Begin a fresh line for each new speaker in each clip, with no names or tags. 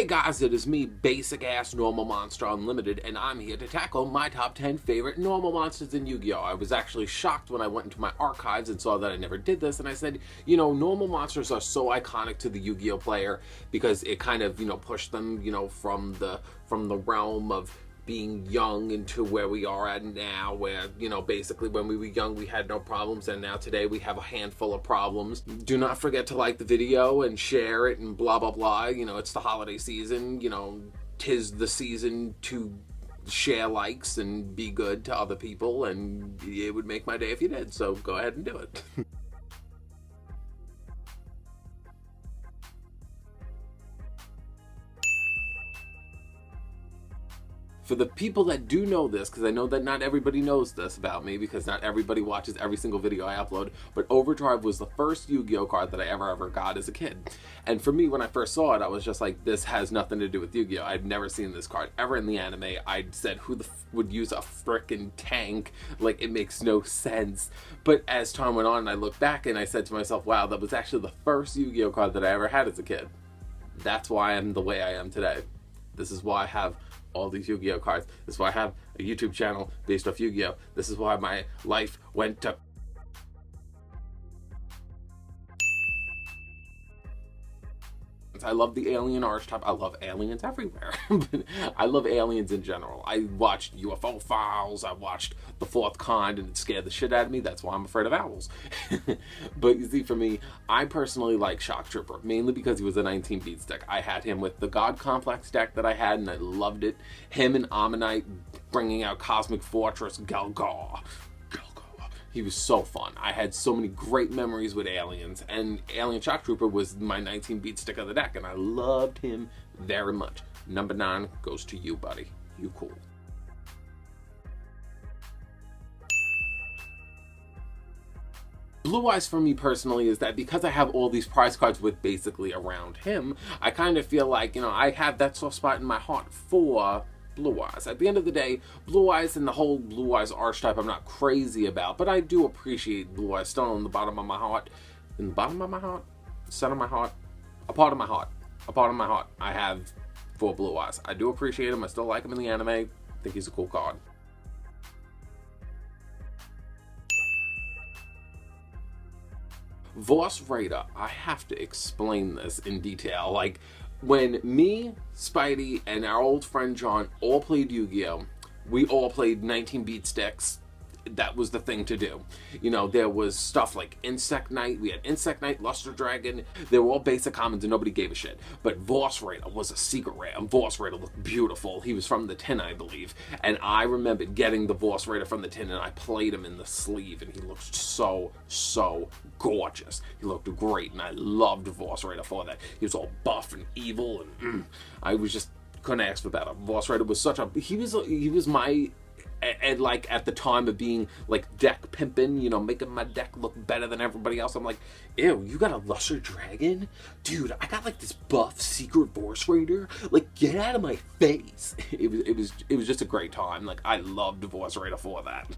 Hey guys, it is me, Basic Ass Normal Monster Unlimited, and I'm here to tackle my top 10 favorite normal monsters in Yu-Gi-Oh! I was actually shocked when I went into my archives and saw that I never did this, and I said, you know, normal monsters are so iconic to the Yu-Gi-Oh! Player because it kind of, pushed them, from the realm of being young into where we are at now, where, basically when we were young we had no problems, and now today we have a handful of problems. Do not forget to like the video and share it and blah blah blah. It's the holiday season, tis the season to share likes and be good to other people, and it would make my day if you did, so go ahead and do it. For the people that do know this, because I know that not everybody knows this about me, because not everybody watches every single video I upload, but Overdrive was the first Yu-Gi-Oh card that I ever got as a kid. And for me, when I first saw it, I was just like, this has nothing to do with Yu-Gi-Oh! I've never seen this card ever in the anime. I said, who the would use a frickin' tank? Like, it makes no sense. But as time went on, I looked back and I said to myself, wow, that was actually the first Yu-Gi-Oh card that I ever had as a kid. That's why I'm the way I am today. This is why I have all these Yu-Gi-Oh cards. This is why I have a YouTube channel based off Yu-Gi-Oh. This is why my life went to... I love the alien archetype. I love aliens everywhere. But I love aliens in general. I watched UFO Files. I watched The Fourth Kind, and it scared the shit out of me. That's why I'm afraid of owls. But you see, for me, I personally like Shock Trooper, mainly because he was a 19-beat stick. I had him with the God Complex deck that I had, and I loved it. Him and Ammonite bringing out Cosmic Fortress, Galgar. He was so fun. I had so many great memories with aliens, and Alien Shock Trooper was my 19-beat stick of the deck, and I loved him very much. Number 9 goes to you, buddy. You cool. Blue Eyes for me personally is that because I have all these prize cards with basically around him, I kind of feel like, I have that soft spot in my heart for Blue Eyes. At the end of the day, Blue Eyes and the whole Blue Eyes archetype I'm not crazy about, but I do appreciate Blue Eyes still in the bottom of my heart. In the bottom of my heart? Center of my heart? A part of my heart. A part of my heart I have for Blue Eyes. I do appreciate him. I still like him in the anime. I think he's a cool card. Voss Freighter. I have to explain this in detail. Like, when me, Spidey, and our old friend John all played Yu-Gi-Oh! We all played 19-beat sticks. That was the thing to do. There was stuff like Insect Knight. We had Insect Knight, Luster Dragon. They were all basic commons and nobody gave a shit. But Voss Freighter was a secret rare. And Voss Freighter looked beautiful. He was from the tin, I believe. And I remember getting the Voss Freighter from the tin, and I played him in the sleeve, and he looked so gorgeous. He looked great, and I loved Voss Freighter for that. He was all buff and evil, and I was just couldn't ask for better. Voss Freighter was such a... He was my... And like at the time of being like deck pimping, making my deck look better than everybody else, I'm like, ew, you got a Luster Dragon? Dude, I got like this buff secret Voss Freighter. Like, get out of my face. It was just a great time. Like, I loved Voss Freighter for that.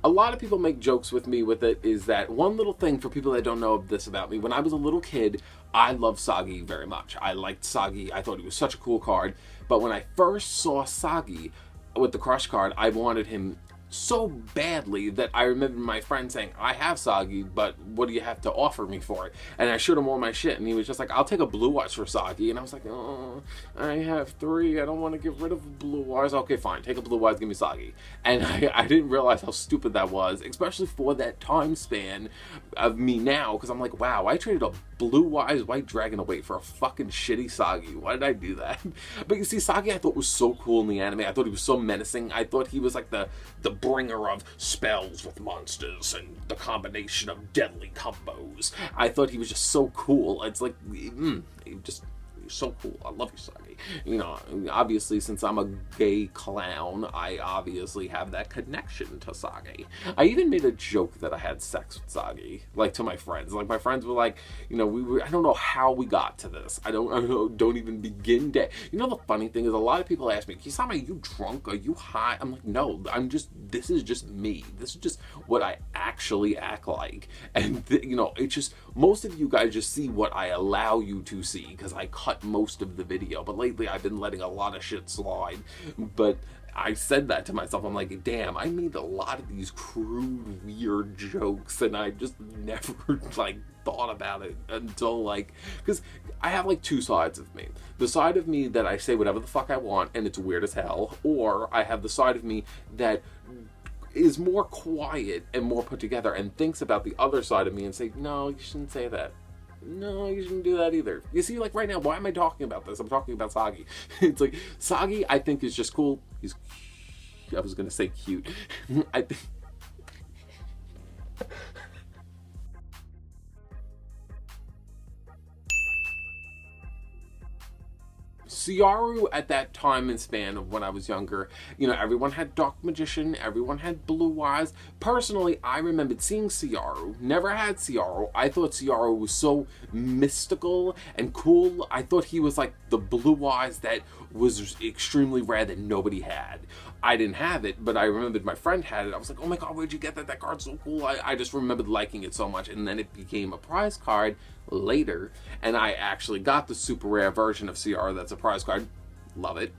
A lot of people make jokes with me with it, is that one little thing for people that don't know this about me. When I was a little kid, I loved Sagi very much. I liked Sagi. I thought he was such a cool card. But when I first saw Sagi with the Crush card, I wanted him so badly that I remember my friend saying, I have Sagi, but what do you have to offer me for it? And I showed him all my shit, and he was just like, I'll take a Blue Eyes for Sagi. And I was like, oh, I have 3. I don't want to get rid of Blue Eyes. Okay, fine. Take a Blue Eyes, give me Sagi. And I didn't realize how stupid that was, especially for that time span of me now, because I'm like, wow, I traded a Blue Eyes White Dragon away for a fucking shitty Sagi. Why did I do that? But you see, Sagi I thought was so cool in the anime. I thought he was so menacing. I thought he was like the bringer of spells with monsters and the combination of deadly combos. I thought he was just so cool. It's like, You're so cool. I love you, Sagi. You know, obviously, since I'm a gay clown, I obviously have that connection to Sagi. I even made a joke that I had sex with Sagi, like, to my friends. Like, my friends were like, you know, I don't know how we got to this. I don't even begin to. You know, the funny thing is, a lot of people ask me, Kisame, are you drunk? Are you high? I'm like, no, this is just me. This is just what I actually act like. And, you know, it's just, most of you guys just see what I allow you to see, because I cut most of the video. But lately, I've been letting a lot of shit slide. But I said that to myself. I'm like, damn, I made a lot of these crude, weird jokes, and I just never, like, thought about it until, like, because I have, like, two sides of me. The side of me that I say whatever the fuck I want, and it's weird as hell, or I have the side of me that is more quiet and more put together and thinks about the other side of me and say, no, you shouldn't say that. No, you shouldn't do that either. You see, like, right now, why am I talking about this? I'm talking about Sagi. It's like, Sagi, I think, is just cool. I was gonna say cute. I think... Ciaru at that time and span of when I was younger, you know, everyone had Dark Magician, everyone had Blue Eyes. Personally, I remembered seeing Ciaru, never had Ciaru. I thought Ciaru was so mystical and cool. I thought he was like the Blue Eyes that was extremely rare that nobody had. I didn't have it, but I remembered my friend had it. I was like, oh my god, where'd you get that? That card's so cool. I just remembered liking it so much, and then it became a prize card later, and I actually got the super rare version of CR that's a prize card. Love it.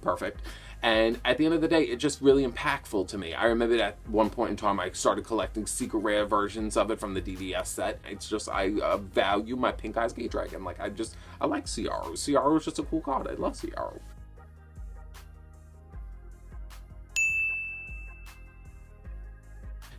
Perfect. And at the end of the day, it's just really impactful to me. I remember at one point in time, I started collecting secret rare versions of it from the DVS set. It's just, I value my Pink Eyes Gate Dragon. Like, I like CR. CR is just a cool card. I love CR.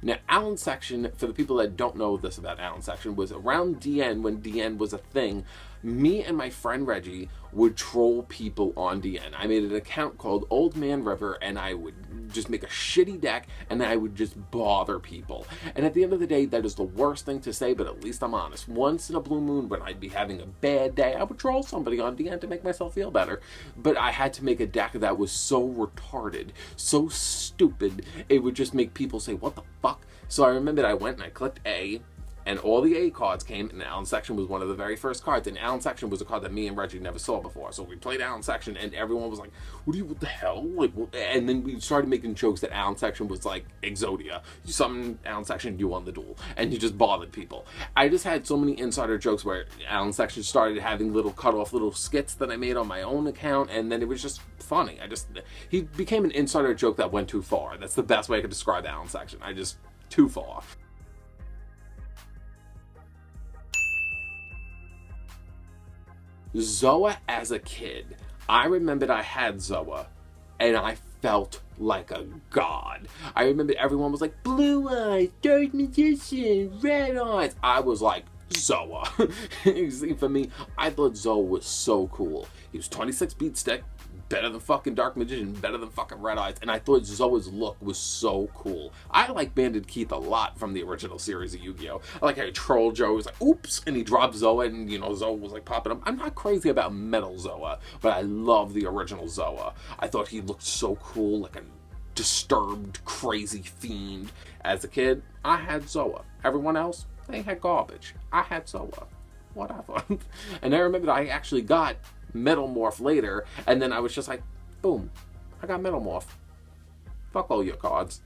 Now, Allen Section, for the people that don't know this about Allen Section, was around DN, when DN was a thing. Me and my friend Reggie would troll people on DN. I made an account called Old Man River, and I would just make a shitty deck, and I would just bother people. And at the end of the day, that is the worst thing to say, but at least I'm honest. Once in a blue moon, when I'd be having a bad day, I would troll somebody on DN to make myself feel better. But I had to make a deck that was so retarded, so stupid, it would just make people say, what the fuck? So I remember that I went and I clicked A, and all the A cards came, and Allen Section was one of the very first cards, and Allen Section was a card that me and Reggie never saw before. So we played Allen Section, and everyone was like, what the hell? Like, what? And then we started making jokes that Allen Section was like Exodia. You summon Allen Section, you won the duel. And you just bothered people. I just had so many insider jokes where Allen Section started having little cut-off little skits that I made on my own account, and then it was just funny. He became an insider joke that went too far. That's the best way I could describe Allen Section. Too far. Zoa as a kid. I remembered I had Zoa, and I felt like a god. I remember everyone was like, Blue Eyes, Dark Magician, Red Eyes. I was like, Zoa. You see, for me, I thought Zoa was so cool. He was 26 beat stick, better than fucking Dark Magician, better than fucking Red Eyes, and I thought Zoa's look was so cool. I like Banded Keith a lot from the original series of Yu-Gi-Oh! I like how Troll Joe was like, oops, and he dropped Zoa, and, you know, Zoa was like popping up. I'm not crazy about Metal Zoa, but I love the original Zoa. I thought he looked so cool, like a disturbed, crazy fiend. As a kid, I had Zoa. Everyone else, they had garbage. I had Zoa. Whatever. And I remember that I actually got Metal Morph later, and then I was just like, boom, I got Metal Morph. Fuck all your cards.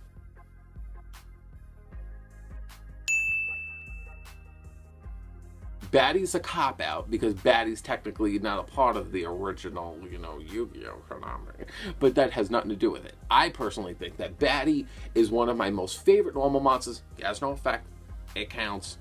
Baddie's a cop-out, because Baddie's technically not a part of the original, you know, Yu-Gi-Oh! Konami. But that has nothing to do with it. I personally think that Baddie is one of my most favorite normal monsters. He has no effect. It counts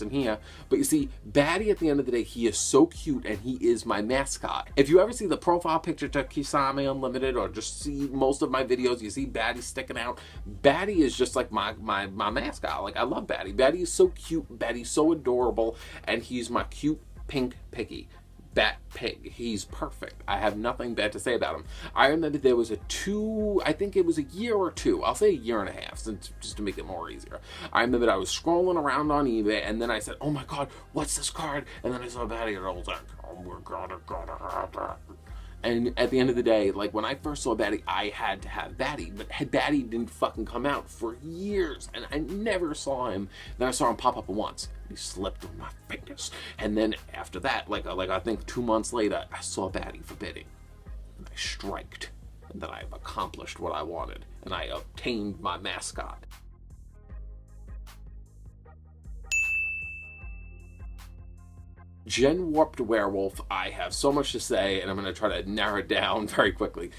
in here. But you see, Baddie, at the end of the day, he is so cute, and he is my mascot. If you ever see the profile picture to Kisame Unlimited, or just see most of my videos, you see Baddie sticking out. Baddie is just like my mascot. Like, I love Baddie. Baddie is so cute. Baddie's so adorable, and he's my cute pink piggy. Bat Pig. He's perfect. I have nothing bad to say about him. I remember there was I think it was a year or two. I'll say a year and a half, since, just to make it more easier. I remember that I was scrolling around on eBay, and then I said, oh my god, what's this card? And then I saw Baddie, and I was like, we're gotta have that. And at the end of the day, like when I first saw Baddie, I had to have Baddie, but Baddie didn't fucking come out for years, and I never saw him. Then I saw him pop up once. He slipped through my fingers, and then after that, like I think 2 months later, I saw Baddie for bidding, and I striked, and then I've accomplished what I wanted, and I obtained my mascot. Gen Warped Werewolf, I have so much to say, and I'm going to try to narrow it down very quickly.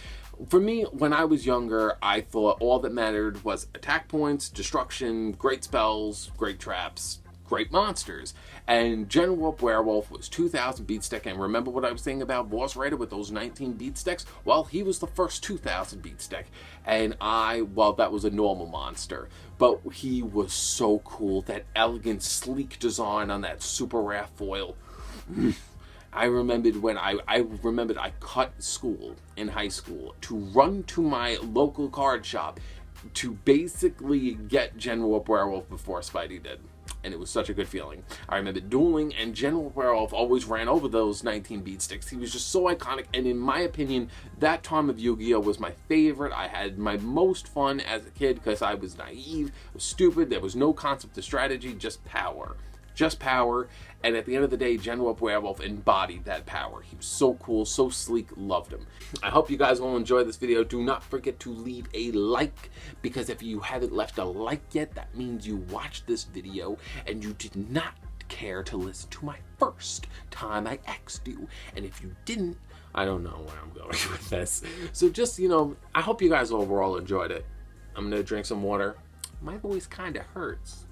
For me, when I was younger, I thought all that mattered was attack points, destruction, great spells, great traps, great monsters. And Gen Warped Werewolf was 2,000 beat stick, and remember what I was saying about Voss Freighter with those 19 beat sticks? Well, he was the first 2,000 beat stick, and well, that was a normal monster, but he was so cool. That elegant, sleek design on that super rare foil. I remembered when I cut school in high school to run to my local card shop to basically get Gen Warped Werewolf before Spidey did. And it was such a good feeling. I remember dueling, and Gen Warped Werewolf always ran over those 19 beat sticks. He was just so iconic, and in my opinion, that time of Yu-Gi-Oh! Was my favorite. I had my most fun as a kid because I was naive, I was stupid, there was no concept of strategy, just power. Just power, and at the end of the day, Gen Warped Werewolf embodied that power. He was so cool, so sleek, loved him. I hope you guys will enjoy this video. Do not forget to leave a like, because if you haven't left a like yet, that means you watched this video and you did not care to listen to my first time I asked you. And if you didn't, I don't know where I'm going with this. So just, I hope you guys overall enjoyed it. I'm gonna drink some water. My voice kinda hurts.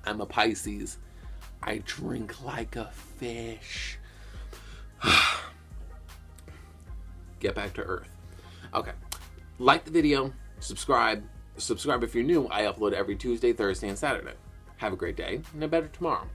I'm a Pisces. I drink like a fish. Get back to Earth. Okay. Like the video. Subscribe. Subscribe if you're new. I upload every Tuesday, Thursday, and Saturday. Have a great day and a better tomorrow.